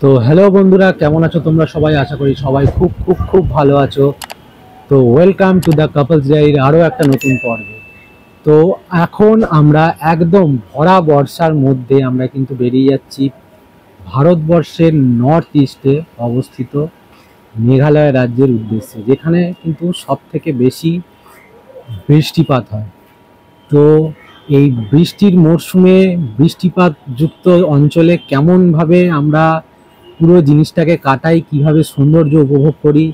তো হ্যালো বন্ধুরা, কেমন আছো তোমরা সবাই? আশা করি সবাই খুব খুব খুব ভালো আছো। তো ওয়েলকাম টু দ্য কাপলস ডায়েরির আরও একটা নতুন পর্বে। তো এখন আমরা একদম ভরা বর্ষার মধ্যে আমরা কিন্তু বেরিয়ে যাচ্ছি ভারতবর্ষের নর্থ ইস্টে অবস্থিত মেঘালয় রাজ্যের উদ্দেশ্যে, যেখানে কিন্তু সব থেকে বেশি বৃষ্টিপাত হয়। তো এই বৃষ্টির মরশুমে বৃষ্টিপাতযুক্ত অঞ্চলে কেমনভাবে আমরা পুরো জিনিসটাকে কাটাই, কিভাবে সৌন্দর্য উপভোগ করি,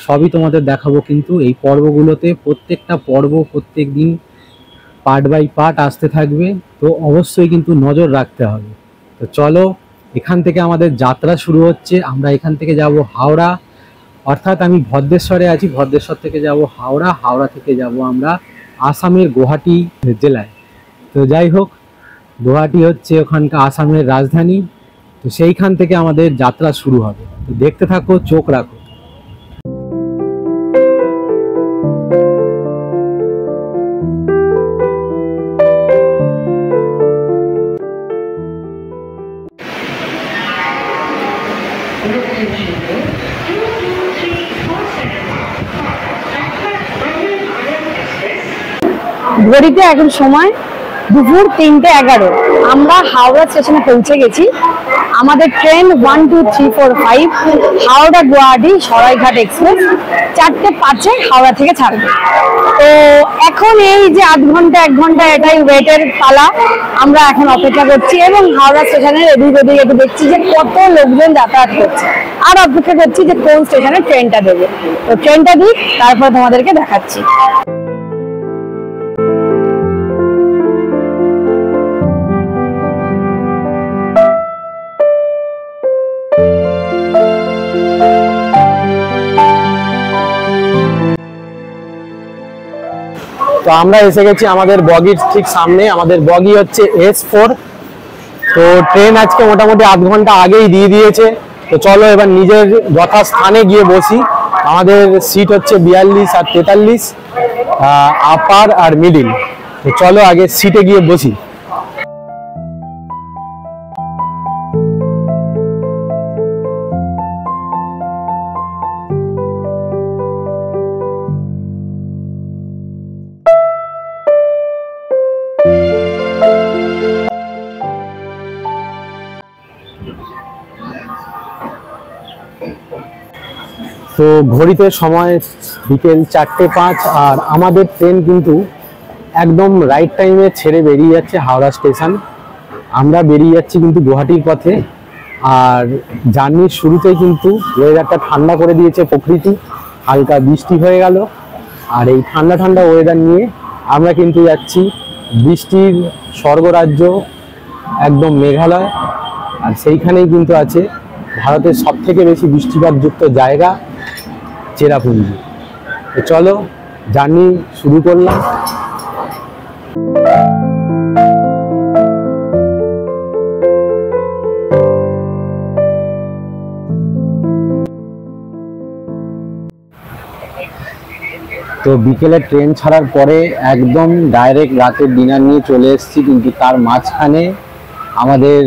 সবই তোমাদের দেখাবো। কিন্তু এই পর্বগুলোতে প্রত্যেকটা পর্ব প্রত্যেক দিন পার্ট বাই পার্ট আসতে থাকবে, তো অবশ্যই কিন্তু নজর রাখতে হবে। তো চলো, এখান থেকে আমাদের যাত্রা শুরু হচ্ছে। আমরা এখান থেকে যাব হাওড়া, অর্থাৎ আমি ভদ্রেশ্বরে আছি, ভদ্রেশ্বর থেকে যাব হাওড়া, হাওড়া থেকে যাব আমরা আসামের গুয়াহাটি জেলায়। তো যাই হোক, গুয়াহাটি হচ্ছে ওখানকার আসামের রাজধানী। তো সেইখান থেকে আমাদের যাত্রা শুরু হবে। তো দেখতে থাকো, চোখ রাখো। ঘড়িতে এখন সময় দুপুর 3:11। আমরা হাওড়া স্টেশনে পৌঁছে গেছি। আমাদের ট্রেন 1, 2, 3, 4, 5 হাওড়া গুয়াহাটি সরাইঘাট এক্সপ্রেস 4:05 হাওড়া থেকে ছাড়বে। তো এখন এই যে 1 ঘন্টা এটাই ওয়েটের পালা। আমরা এখন অপেক্ষা করছি এবং হাওড়া স্টেশনের এদিক ওদিক একটু দেখছি যে কত লোকজন যাতায়াত করছে, আর অপেক্ষা করছি যে কোন স্টেশনে ট্রেনটা দেবে। তো ট্রেনটা দিই, তারপর তোমাদেরকে দেখাচ্ছি। তো আমরা এসে গেছি আমাদের বগির ঠিক সামনে। আমাদের বগি হচ্ছে S4। তো ট্রেন আজকে মোটামুটি 8 ঘন্টা আগেই দিয়ে দিয়েছে। তো চলো এবার নিজের যথাস্থানে গিয়ে বসি। আমাদের সিট হচ্ছে 42 আর 43, আপার আর মিডিল। তো চলো আগে সিটে গিয়ে বসি। তো ঘড়িতে সময় বিকেল 4:05, আর আমাদের ট্রেন কিন্তু একদম রাইট টাইমে ছেড়ে বেরিয়ে যাচ্ছে হাওড়া স্টেশন। আমরা বেরিয়ে যাচ্ছি কিন্তু গুয়াহাটির পথে। আর জার্নির শুরুতেই কিন্তু ওয়েদারটা ঠান্ডা করে দিয়েছে প্রকৃতি, হালকা বৃষ্টি হয়ে গেল। আর এই ঠান্ডা ঠান্ডা ওয়েদার নিয়ে আমরা কিন্তু যাচ্ছি বৃষ্টির স্বর্গরাজ্য একদম মেঘালয়। আর সেইখানেই কিন্তু আছে ভারতের সব থেকে বেশি বৃষ্টিপাতযুক্ত জায়গা চেরাপুঞ্জি। তো চলো জার্নি শুরু করলাম। তো বিকেলে ট্রেন ছাড়ার পরে একদম ডাইরেক্ট রাতের ডিনার নিয়ে চলে এসেছি। কিন্তু তার মাঝখানে আমাদের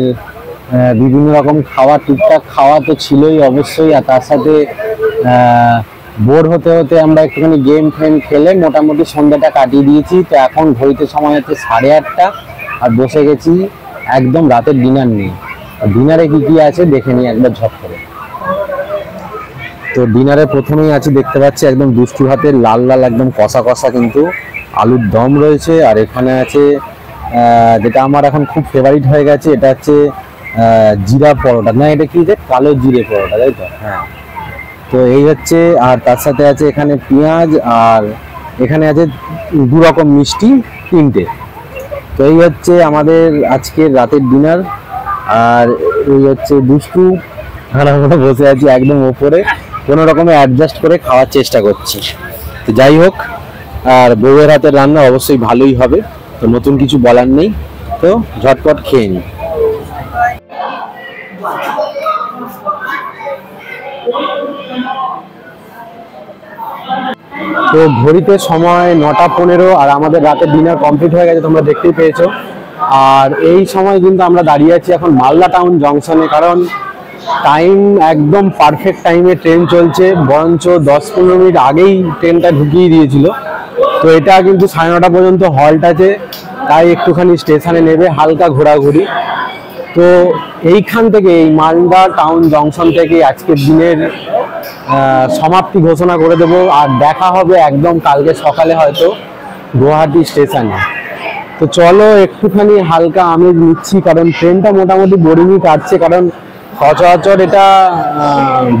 বিভিন্ন রকম খাওয়া, টুকটাক খাওয়া তো ছিলই অবশ্যই, আর তার সাথে বোর হতে হতে আমরা একটুখানি গেম ফেম খেলে মোটামুটি সন্ধ্যাটা কাটিয়ে দিয়েছি। তো এখন ঘড়িতে সময় হচ্ছে 8:30, আর বসে গেছি একদম রাতের ডিনার নিয়ে। ডিনারে কি কি আছে দেখে নিই একবার ঝট করে। তো ডিনারে প্রথমেই আছে, দেখতে পাচ্ছি একদম দুষ্টু হাতের লাল লাল একদম কষা কষা কিন্তু আলুর দম রয়েছে। আর এখানে আছে যেটা আমার এখন খুব ফেভারিট হয়ে গেছে, এটা হচ্ছে জিরা পরোটা, না এটা কি, কালো জিরে পরোটা, তাই তো? হ্যাঁ। তো এই হচ্ছে, আর তার সাথে আছে এখানে পেঁয়াজ, আর এখানে আছে 2 রকম মিষ্টি, 3টে। তো এই হচ্ছে আমাদের আজকের রাতের ডিনার। আর এই হচ্ছে দুষ্টু, আর আমরা বসে আছি একদম ওপরে, কোনো রকমে অ্যাডজাস্ট করে খাওয়ার চেষ্টা করছি। তো যাই হোক, আর বউয়ের হাতের রান্না অবশ্যই ভালোই হবে, তো নতুন কিছু বলার নেই। তো ঝটপট খেয়ে নিই। তো ঘড়িতে সময় 9:15, আর আমাদের রাতের ডিনার কমপ্লিট হয়ে গেছে, তোমরা দেখতেই পেয়েছো। আর এই সময় কিন্তু আমরা দাঁড়িয়ে আছি এখন মালদা টাউন জংশনে, কারণ টাইম একদম পারফেক্ট টাইমে ট্রেন চলছে, বরঞ্চ 10-15 মিনিট আগেই ট্রেনটা ঢুকিয়ে দিয়েছিল। তো এটা কিন্তু 9:30 পর্যন্ত হল্ট আছে, তাই একটুখানি স্টেশনে নেবে, হালকা ঘোরাঘুরি। তো এইখান থেকে, এই মালদা টাউন জংশন থেকে আজকের দিনের সমাপ্তি ঘোষণা করে দেবো। আর দেখা হবে একদম কালকে সকালে হয়তো গুয়াহাটি স্টেশনে। তো চলো একটুখানি হালকা আমেজ নিচ্ছি, কারণ ট্রেনটা মোটামুটি বোরিংই কাটছে। কারণ সচরাচর এটা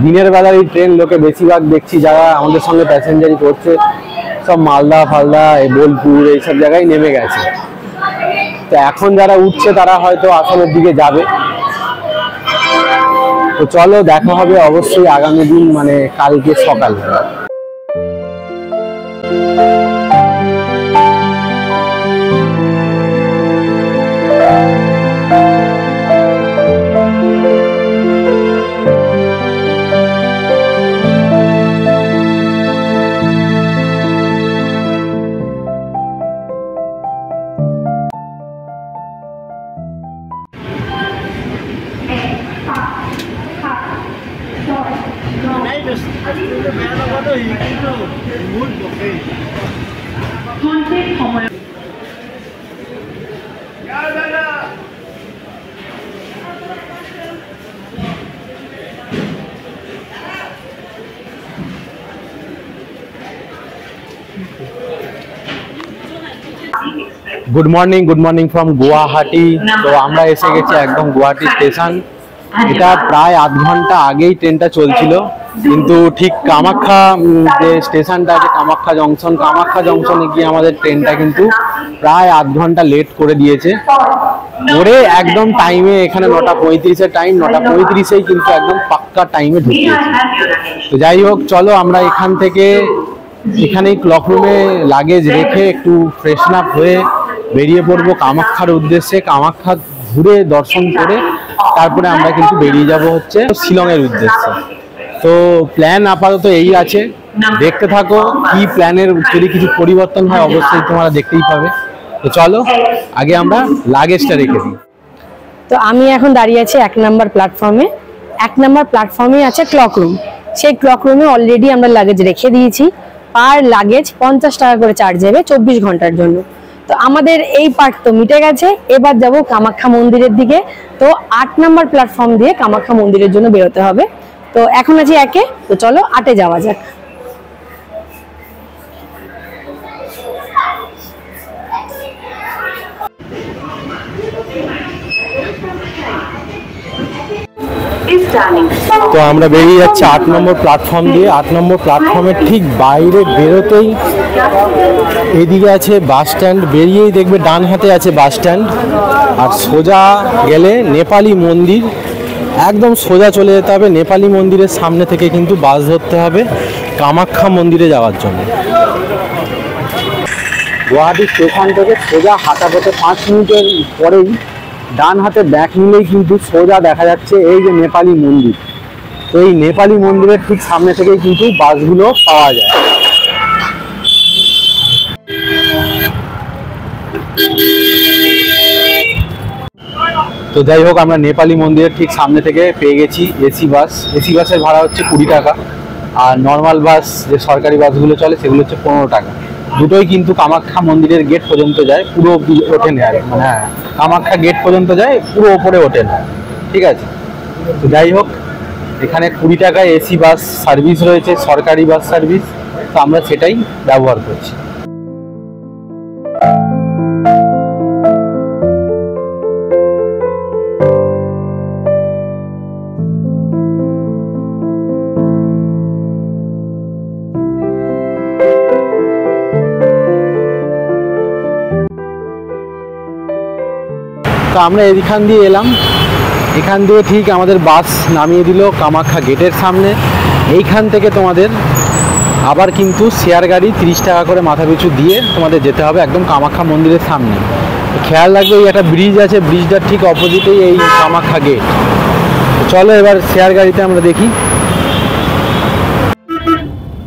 দিনের বেলার এই ট্রেন লোকে বেশিরভাগ দেখছি যারা আমাদের সঙ্গে প্যাসেঞ্জারি করছে সব মালদা ফালদা, বোলপুর এইসব জায়গায় নেমে গেছে। তো এখন যারা উঠছে তারা হয়তো আসামের দিকে যাবে। তো চলো দেখা হবে অবশ্যই আগামী দিন, মানে কালকে সকালে। Good morning from Guwahati. তো আমরা এসে গেছি একদম গুয়াহাটি স্টেশন। এটা প্রায় আধ ঘন্টা আগেই ট্রেনটা চলছিল, কিন্তু ঠিক কামাখ্যা যে স্টেশনটা আছে কামাখ্যা জংশনে গিয়ে আমাদের ট্রেনটা কিন্তু প্রায় আধ ঘন্টা লেট করে দিয়েছে। ওরে একদম টাইমে, এখানে 9:35-এর টাইম, 9:35-এই কিন্তু একদম পাক্কা টাইমে ঢুকিয়েছে। তো যাই হোক, চলো আমরা এখান থেকে এখানেই ক্লক রুমে লাগেজ রেখে একটু ফ্রেশন আপ হয়ে বেরিয়ে পড়বো কামাখ্যার উদ্দেশ্যে। কামাখ্যা ঘুরে দর্শন করে তারপরে আমরা কিন্তু বেরিয়ে যাব হচ্ছে শিলংয়ের উদ্দেশ্যে। তো প্ল্যান আপাতত এই আছে, দেখতে থাকো কি প্ল্যানের যদি কিছু পরিবর্তন হয় অবশ্যই তোমরা দেখতেই পাবে। তো চলো আগে আমরা লাগেজটা রেখে দিই। তো আমি এখন দাঁড়িয়ে আছি 1 নম্বর প্ল্যাটফর্মে। 1 নম্বর প্ল্যাটফর্মে আছে ক্লক রুম। সেই ক্লক রুমে অলরেডি আমরা লাগেজ রেখে দিয়েছি। পার লাগেজ 50 টাকা করে চার্জ হবে 24 ঘন্টার জন্য। তো আমাদের এই পার্ট তো মিটে গেছে, এবার যাব কামাখ্যা মন্দিরের দিকে। তো 8 নম্বর প্ল্যাটফর্ম দিয়ে কামাখ্যা মন্দিরের জন্য বেরোতে হবে। তো এখন আছি 1-এ, তো চলো 8-এ যাওয়া যাক। তো আমরা বেরিয়ে যাচ্ছি 8 নম্বর প্ল্যাটফর্ম দিয়ে। 8 নম্বর প্ল্যাটফর্মের ঠিক বাইরে বেরোতেই এদিকে আছে বাস স্ট্যান্ড, বেরিয়েই দেখবে ডান হাতে আছে বাস স্ট্যান্ড, আর সোজা গেলে নেপালি মন্দির। একদম সোজা চলে যেতে হবে, নেপালি মন্দিরের সামনে থেকে কিন্তু বাস ধরতে হবে কামাখ্যা মন্দিরে যাওয়ার জন্য। গুয়াহাটি স্টেশন থেকে সোজা হাঁটা পথে 5 মিনিটের পরেই ডান হাতে ব্যাক নিলেই কিন্তু সোজা দেখা যাচ্ছে এই যে নেপালি মন্দির। তো এই নেপালি মন্দিরের ঠিক সামনে থেকেই কিন্তু বাসগুলো পাওয়া যায়। তো যাই হোক, আমরা নেপালি মন্দিরের ঠিক সামনে থেকে পেয়ে গেছি এসি বাস। এসি বাসের ভাড়া হচ্ছে 20 টাকা, আর নর্মাল বাস যে সরকারি বাসগুলো চলে সেগুলো হচ্ছে 15 টাকা। দুটোই কিন্তু কামাখ্যা মন্দিরের গেট পর্যন্ত যায়, পুরো ওঠে না, মানে হ্যাঁ কামাখ্যা গেট পর্যন্ত যায়, পুরো ওপরে ওঠে না। ঠিক আছে, তো যাই হোক এখানে 20 টাকায় এসি বাস সার্ভিস রয়েছে, সরকারি বাস সার্ভিস। তো আমরা সেটাই ব্যবহার করছি। তো আমরা এখান দিয়ে এলাম, এখান দিয়ে ঠিক আমাদের বাস নামিয়ে দিল কামাখ্যা গেটের সামনে। এইখান থেকে তোমাদের আবার কিন্তু শেয়ার গাড়ি 30 টাকা করে মাথা পিছু দিয়ে তোমাদের যেতে হবে একদম কামাখ্যা মন্দিরের সামনে। খেয়াল রাখবে এই একটা ব্রিজ আছে, ব্রিজটার ঠিক অপোজিটেই এই কামাখ্যা গেট। চলো এবার শেয়ার গাড়িতে আমরা দেখি।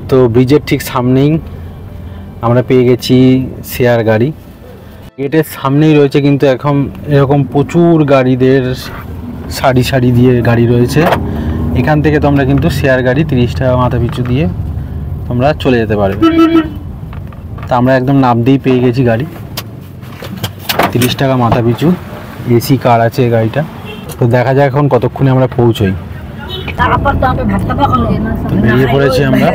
তো ব্রিজের ঠিক সামনেই আমরা পেয়ে গেছি শেয়ার গাড়ি। গেটের সামনেই রয়েছে কিন্তু এখন এরকম প্রচুর গাড়িদের সারি সারি দিয়ে গাড়ি রয়েছে। এখান থেকে তোমরা কিন্তু শেয়ার গাড়ি 30 টাকা মাথা পিছু দিয়ে তোমরা চলে যেতে পারবে। তা আমরা একদম নামতেই পেয়ে গেছি গাড়ি, 30 টাকা মাথা পিছু, এসি কার আছে এই গাড়িটা। তো দেখা যাক এখন কতক্ষণে আমরা পৌঁছই। তো বেরিয়ে পড়েছি আমরা।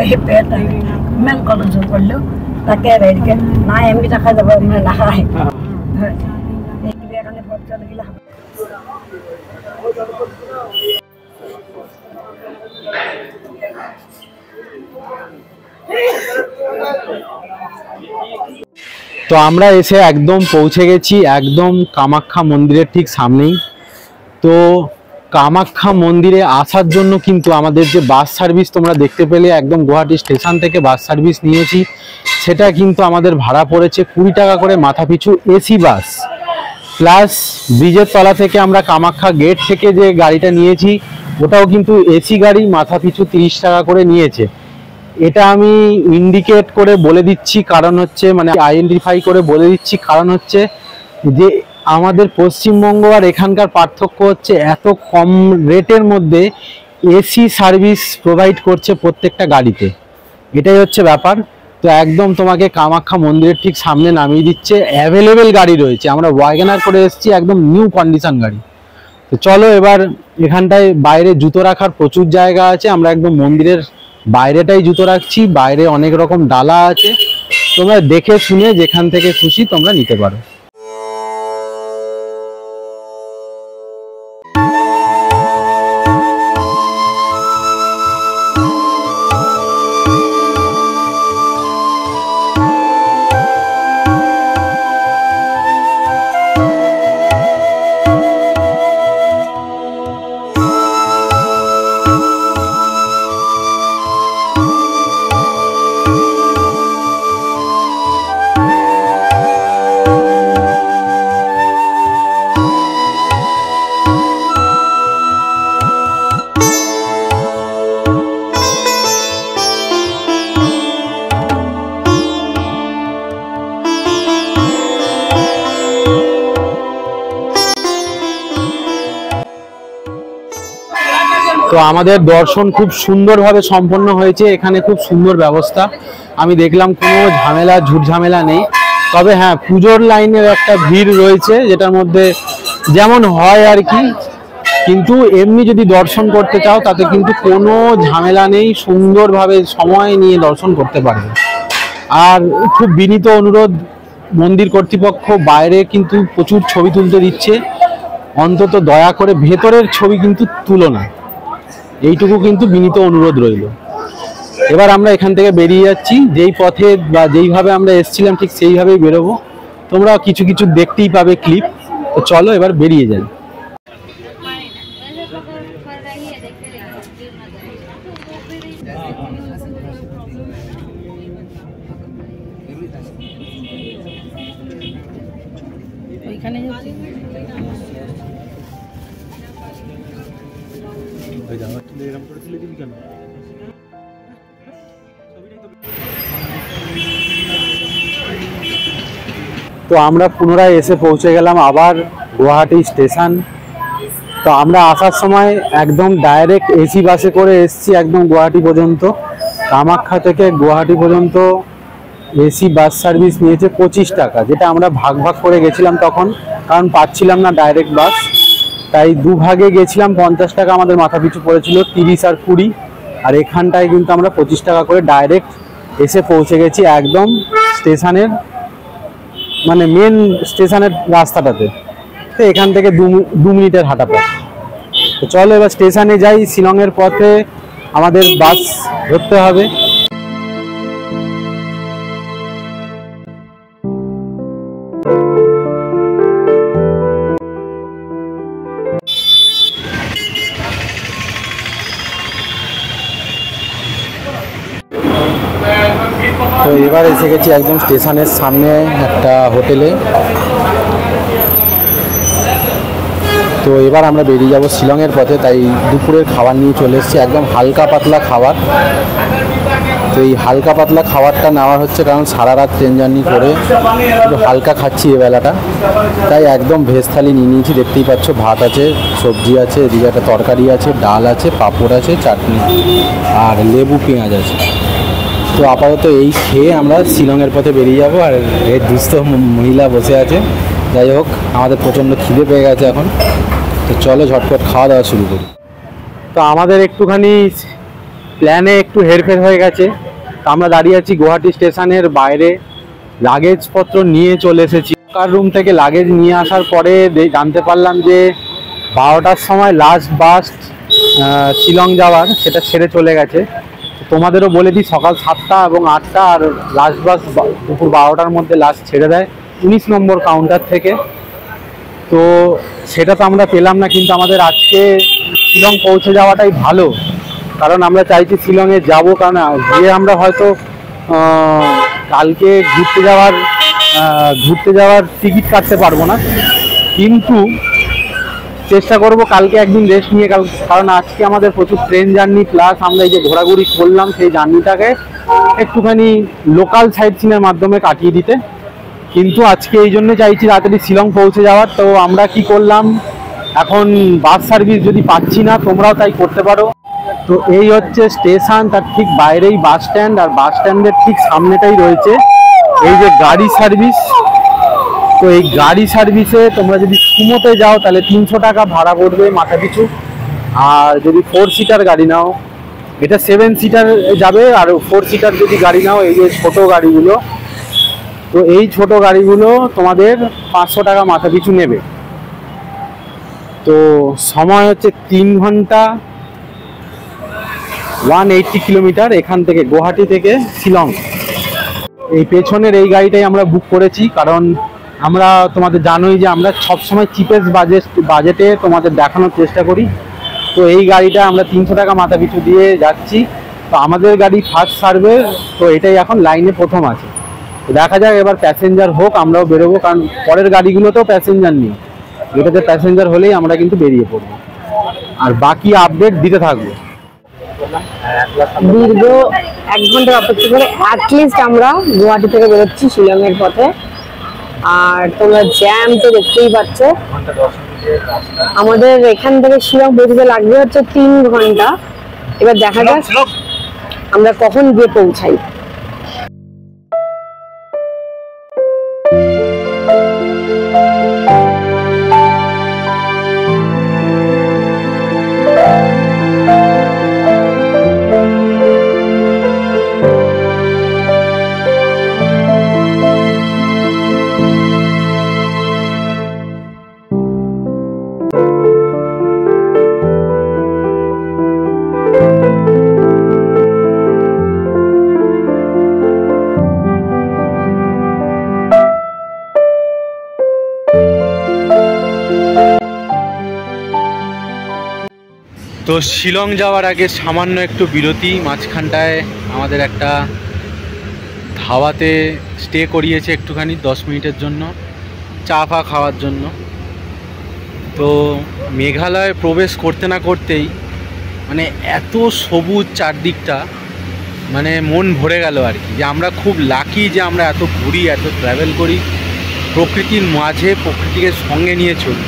তো আমরা এসে একদম পৌঁছে গেছি একদম কামাখ্যা মন্দিরের ঠিক সামনেই। তো কামাখ্যা মন্দিরে আসার জন্য কিন্তু আমাদের যে বাস সার্ভিস তোমরা দেখতে পেলে, একদম গুয়াহাটি স্টেশন থেকে বাস সার্ভিস নিয়েছি, সেটা কিন্তু আমাদের ভাড়া পড়েছে 20 টাকা করে মাথা পিছু এসি বাস। প্লাস ব্রিজের তলা থেকে আমরা কামাখ্যা গেট থেকে যে গাড়িটা নিয়েছি ওটাও কিন্তু এসি গাড়ি, মাথা পিছু 30 টাকা করে নিয়েছে। এটা আমি ইন্ডিকেট করে বলে দিচ্ছি, কারণ হচ্ছে মানে আইডেন্টিফাই করে বলে দিচ্ছি, কারণ হচ্ছে যে আমাদের পশ্চিমবঙ্গ আর এখানকার পার্থক্য হচ্ছে এত কম রেটের মধ্যে এসি সার্ভিস প্রোভাইড করছে প্রত্যেকটা গাড়িতে, এটাই হচ্ছে ব্যাপার। তো একদম তোমাকে কামাখ্যা মন্দিরের ঠিক সামনে নামিয়ে দিচ্ছে, অ্যাভেলেবেল গাড়ি রয়েছে। আমরা ওয়াগনার করে এসেছি, একদম নিউ কন্ডিশন গাড়ি। তো চলো এবার এখানটায় বাইরে জুতো রাখার প্রচুর জায়গা আছে, আমরা একদম মন্দিরের বাইরেটাই জুতো রাখছি। বাইরে অনেক রকম ডালা আছে, তোমরা দেখে শুনে যেখান থেকে খুশি তোমরা নিতে পারো। তো আমাদের দর্শন খুব সুন্দরভাবে সম্পন্ন হয়েছে, এখানে খুব সুন্দর ব্যবস্থা। আমি দেখলাম কোনো ঝামেলা ঝুটঝামেলা নেই। তবে হ্যাঁ, পুজোর লাইনের একটা ভিড় রয়েছে, যেটার মধ্যে যেমন হয় আর কি, কিন্তু এমনি যদি দর্শন করতে চাও তাতে কিন্তু কোনো ঝামেলা নেই, সুন্দরভাবে সময় নিয়ে দর্শন করতে পারবে। আর খুব বিনীত অনুরোধ, মন্দির কর্তৃপক্ষ বাইরে কিন্তু প্রচুর ছবি তুলতে দিচ্ছে, অন্তত দয়া করে ভেতরের ছবি কিন্তু তুলো না, এইটুকু কিন্তু বিনীত অনুরোধ রইল। এবার আমরা এখান থেকে বেরিয়ে যাচ্ছি, যেই পথে বা যেইভাবে আমরা এসেছিলাম ঠিক সেইভাবেই বেরোবো। তোমরা কিছু কিছু দেখতেই পাবে ক্লিপ। তো চলো এবার বেরিয়ে যাই। তো আমরা পুনরায় এসে পৌঁছে গেলাম আবার গুয়াহাটি স্টেশন। তো আমরা আসার সময় একদম ডাইরেক্ট এসি বাসে করে এসেছি একদম গুয়াহাটি পর্যন্ত। কামাখ্যা থেকে গুয়াহাটি পর্যন্ত এসি বাস সার্ভিস নিয়েছে 25 টাকা, যেটা আমরা ভাগ ভাগ করে গেছিলাম তখন, কারণ পাচ্ছিলাম না ডাইরেক্ট বাস, তাই দুভাগে গেছিলাম। 50 টাকা আমাদের মাথা পিছু পড়েছিল, 30 আর 20। আর এখানটায় কিন্তু আমরা 25 টাকা করে ডাইরেক্ট এসে পৌঁছে গেছি একদম স্টেশনের, মানে মেন স্টেশনের রাস্তাটাতে। তো এখান থেকে 2 মিনিটের হাঁটা পথ। তো চলো এবার স্টেশনে যাই। শিলংয়ের পথে আমাদের বাস ধরতে হবে। তো এবার এসে গেছি একদম স্টেশনের সামনে একটা হোটেলে। তো এবার আমরা বেরিয়ে যাব শিলংয়ের পথে, তাই দুপুরের খাবার নিয়ে চলে এসেছি, একদম হালকা পাতলা খাবার। তো এই হালকা পাতলা খাবারটা নেওয়া হচ্ছে, কারণ সারা রাত ট্রেন জার্নি করে একটু হালকা খাচ্ছি এ বেলাটা, তাই একদম ভেজ থালি নিয়ে নিয়েছি। দেখতেই পাচ্ছ, ভাত আছে, সবজি আছে, এদিকে একটা তরকারি আছে, ডাল আছে, পাঁপড় আছে, চাটনি আর লেবু পেঁয়াজ আছে। তো আপাতত এই খেয়ে আমরা শিলংয়ের পথে বেরিয়ে যাবো। আর এই দুস্থ মহিলা বসে আছে। যাই হোক, আমাদের প্রচণ্ড খিদে পেয়ে গেছে এখন, তো চলো ঝটপট খাওয়া দাওয়া শুরু করি। তো আমাদের একটুখানি প্ল্যানে একটু হেরফের হয়ে গেছে। তো আমরা দাঁড়িয়ে আছি গুয়াহাটি স্টেশনের বাইরে, লাগেজপত্র নিয়ে চলে এসেছি। কার রুম থেকে লাগেজ নিয়ে আসার পরে জানতে পারলাম যে 12টার সময় লাস্ট বাস শিলং যাওয়ার, সেটা ছেড়ে চলে গেছে। তোমাদেরও বলে দিই, সকাল 7টা এবং 8টা, আর লাস্ট বাস দুপুর 12টার মধ্যে লাস্ট ছেড়ে দেয় 19 নম্বর কাউন্টার থেকে। তো সেটা তো আমরা পেলাম না, কিন্তু আমাদের আজকে শিলং পৌঁছে যাওয়াটাই ভালো, কারণ আমরা চাইছি শিলংয়ে যাব, কারণ গিয়ে আমরা হয়তো কালকে ঘুরতে যাওয়ার টিকিট কাটতে পারবো না, কিন্তু চেষ্টা করব কালকে একদিন রেস্ট নিয়ে, কারণ আজকে আমাদের প্রচুর ট্রেন জার্নি প্লাস আমরা এই যে ঘোরাঘুরি করলাম, সেই জার্নিটাকে একটুখানি লোকাল সাইট সিনের মাধ্যমে কাটিয়ে দিতে। কিন্তু আজকে এই জন্য চাইছি তাড়াতাড়ি শিলং পৌঁছে যাওয়ার। তো আমরা কি করলাম, এখন বাস সার্ভিস যদি পাচ্ছি না, তোমরাও তাই করতে পারো। তো এই হচ্ছে স্টেশন, তার ঠিক বাইরেই বাস স্ট্যান্ড, আর বাস স্ট্যান্ডের ঠিক সামনেটাই রয়েছে এই যে গাড়ি সার্ভিস। তো এই গাড়ি সার্ভিসে তোমরা যদি সুমোতে যাও তাহলে 300 টাকা ভাড়া পড়বে মাথা পিছু, আর যদি 4 সিটার গাড়ি নাও, এটা 7 সিটার যাবে, আর 4 সিটার যদি গাড়ি নাও, এই যে ছোট গাড়িগুলো, তো এই ছোট গাড়িগুলো তোমাদের 500 টাকা মাথা পিছু নেবে। তো সময় হচ্ছে 3 ঘন্টা 180 কিলোমিটার এখান থেকে, গুয়াহাটি থেকে শিলং। এই পেছনের এই গাড়িটাই আমরা বুক করেছি, কারণ আমরা তোমাদের জানোই যে আমরা সবসময় চিপেস্ট বাজেটে তোমাদের দেখানোর চেষ্টা করি। তো এই গাড়িটা আমরা 300 টাকা মাথা পিছু দিয়ে যাচ্ছি। তো আমাদের গাড়ি ফার্স্ট সার্ভে, তো এটাই এখন লাইনে প্রথম আছে। তো দেখা যাক এবার প্যাসেঞ্জার হোক, আমরাও বেরোবো, কারণ পরের গাড়িগুলোতেও প্যাসেঞ্জার নেই, এটাতে প্যাসেঞ্জার হলেই আমরা কিন্তু বেরিয়ে পড়বো, আর বাকি আপডেট দিতে থাকবো। দীর্ঘ 1 ঘন্টা অপেক্ষা করে অ্যাটলিস্ট আমরা গুয়াহাটি থেকে বেরোচ্ছি শিলংয়ের পথে। আর তোমরা জ্যাম তো দেখতেই পাচ্ছ। আমাদের এখান থেকে শিলং পৌঁছতে লাগবে হচ্ছে 3 ঘন্টা। এবার দেখা যাক আমরা কখন গিয়ে পৌঁছাই। তো শিলং যাওয়ার আগে সামান্য একটু বিরতি, মাঝখানটায় আমাদের একটা ধাবাতে স্টে করিয়েছে একটুখানি 10 মিনিটের জন্য, চা ফা খাওয়ার জন্য। তো মেঘালয়ে প্রবেশ করতে না করতেই মানে এত সবুজ চারদিকটা, মানে মন ভরে গেল আর কি, যে আমরা খুব লাকি যে আমরা এত ঘুরি, এত ট্রাভেল করি, প্রকৃতির মাঝে প্রকৃতিকে সঙ্গে নিয়ে চলি।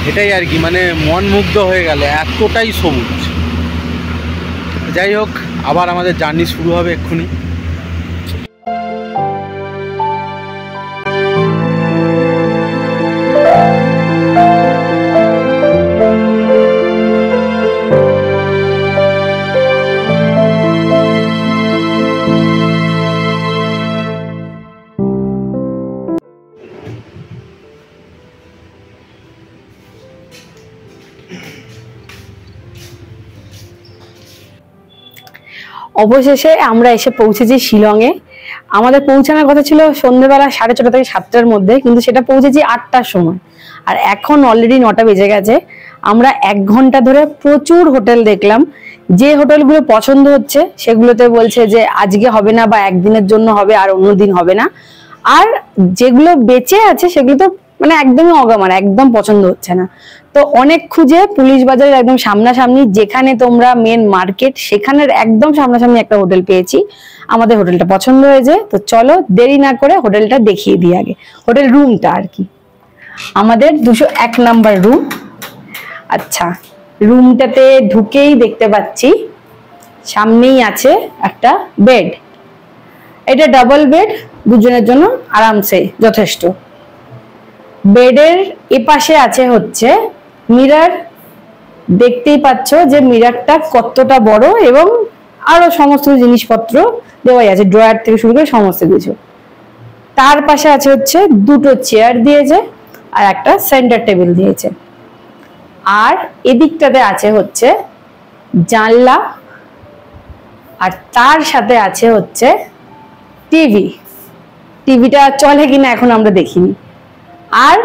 এটাই আর কি, মানে মন মুগ্ধ হয়ে গেল, এতটাই সবুজ। যাই হোক, আবার আমাদের জার্নি শুরু হবে এক্ষুনি। অবশেষে আমরা এসে পৌঁছেছি শিলংয়ে। আমাদের পৌঁছানোর কথা ছিল সন্ধ্যেবেলা 6:30 থেকে 7টার মধ্যে, কিন্তু সেটা পৌঁছেছি 8টার সময়, আর এখন অলরেডি 9টা বেজে গেছে। আমরা 1 ঘন্টা ধরে প্রচুর হোটেল দেখলাম। যে হোটেলগুলো পছন্দ হচ্ছে সেগুলোতে বলছে যে আজকে হবে না বা একদিনের জন্য হবে, আর অন্য দিন হবে না। আর যেগুলো বেঁচে আছে সেগুলো তো মানে একদমই অগামার, একদম পছন্দ হচ্ছে না। তো অনেক খুঁজে পুলিশ বাজারের একদম সামনাসামনি, যেখানে তোমরা মেন মার্কেট, সেখানের একদম সামনাসামনি একটা হোটেল পেয়েছি। আমাদের হোটেলটা পছন্দ হয়েছে, তো চলো দেরি না করে হোটেলটা দেখিয়ে দিই। আগে হোটেল রুমটা আর কি, আমাদের 201 নাম্বার রুম। আচ্ছা, রুমটাতে ঢুকেই দেখতে পাচ্ছি সামনেই আছে একটা বেড। এটা ডাবল বেড, দুজনের জন্য আরামসে যথেষ্ট। বেডের এপাশে আছে হচ্ছে মিরর, দেখতেই পাচ্ছ যে মিররটা কতটা বড়, এবং আরো সমস্ত জিনিসপত্র দেওয়াই আছে, ড্রয়ার থেকে শুরু করে সমস্ত কিছু। তার পাশে আছে হচ্ছে দুটো চেয়ার দিয়েছে আর একটা সেন্টার টেবিল দিয়েছে। আর এদিকটাতে আছে হচ্ছে জানলা, আর তার সাথে আছে হচ্ছে টিভি। টিভিটা চলে কিনা এখন আমরা দেখিনি। আর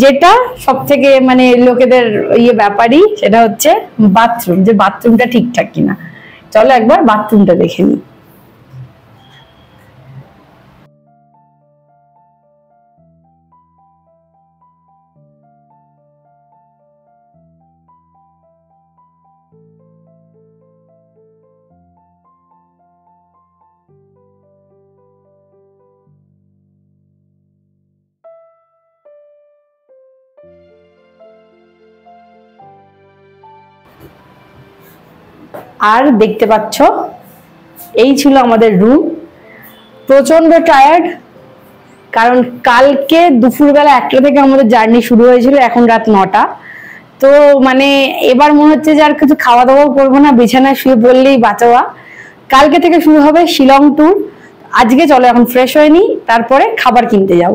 যেটা সব থেকে মানে লোকেদের ব্যাপারই, সেটা হচ্ছে বাথরুম, যে বাথরুমটা ঠিকঠাক কিনা। চলো একবার বাথরুমটা দেখে নিই। আর দেখতে পাচ্ছ এই ছিল আমাদের রুম। প্রচন্ড টায়ার্ড, কারণ কালকে দুপুরবেলা 1টা থেকে আমাদের জার্নি শুরু হয়েছিল, এখন রাত 9টা। তো মানে এবার মনে হচ্ছে যে আর কিছু খাওয়া দাওয়াও করবো না, বিছানায় শুয়ে পড়লেই বাঁচোয়া। কালকে থেকে শুরু হবে শিলং ট্যুর। আজকে চলো এখন ফ্রেশ হয়ে নিই, তারপরে খাবার কিনতে যাব।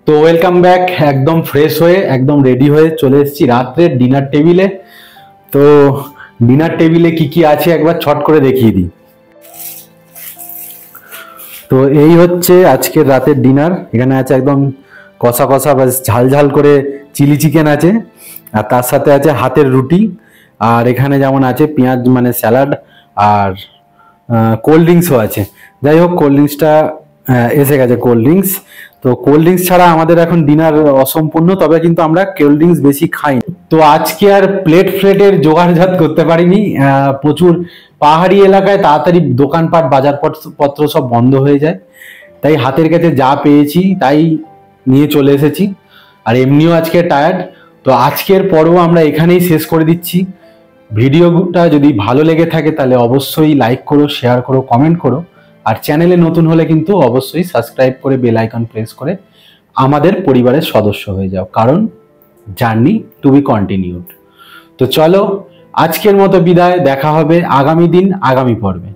তো ওয়েলকাম ব্যাক। একদম ফ্রেশ হয়ে একদম রেডি হয়ে চলে এসেছি রাত্রের ডিনার টেবিলে। তো ডিনার টেবিলে কি কি আছে একবার ছট করে দেখিয়ে দিই। তো এই হচ্ছে আজকের রাতের ডিনার। এখানে আছে একদম কষা কষা বা ঝাল ঝাল করে চিলি চিকেন আছে, আর তার সাথে আছে হাতের রুটি, আর এখানে যেমন আছে পেঁয়াজ মানে স্যালাড, আর কোল্ড ড্রিঙ্কসও আছে। যাই হোক, কোল্ড ড্রিঙ্কসটা এসে গেছে কোল্ড ড্রিঙ্কস। তো কোল্ড ড্রিঙ্কস ছাড়া আমাদের এখন ডিনার অসম্পূর্ণ, তবে কিন্তু আমরা কোল্ড ড্রিঙ্কস বেশি খাই। তো আজকে আর প্লেটের জোগাড়জাত করতে পারিনি, প্রচুর পাহাড়ি এলাকায় তাড়াতাড়ি দোকানপাট বাজারপত্র সব বন্ধ হয়ে যায়, তাই হাতের কাছে যা পেয়েছি তাই নিয়ে চলে এসেছি। আর এমনিও আজকে টায়ার্ড, তো আজকের পর্ব আমরা এখানেই শেষ করে দিচ্ছি। ভিডিওটা যদি ভালো লেগে থাকে তাহলে অবশ্যই লাইক করো, শেয়ার করো, কমেন্ট করো, আর চ্যানেলে নতুন হলে কিন্তু অবশ্যই সাবস্ক্রাইব করে বেল আইকন প্রেস করে আমাদের পরিবারের সদস্য হয়ে যাও, কারণ জার্নি টু বি কন্টিনিউড। তো চলো আজকের মতো বিদায়, দেখা হবে আগামী দিন আগামী পর্বে।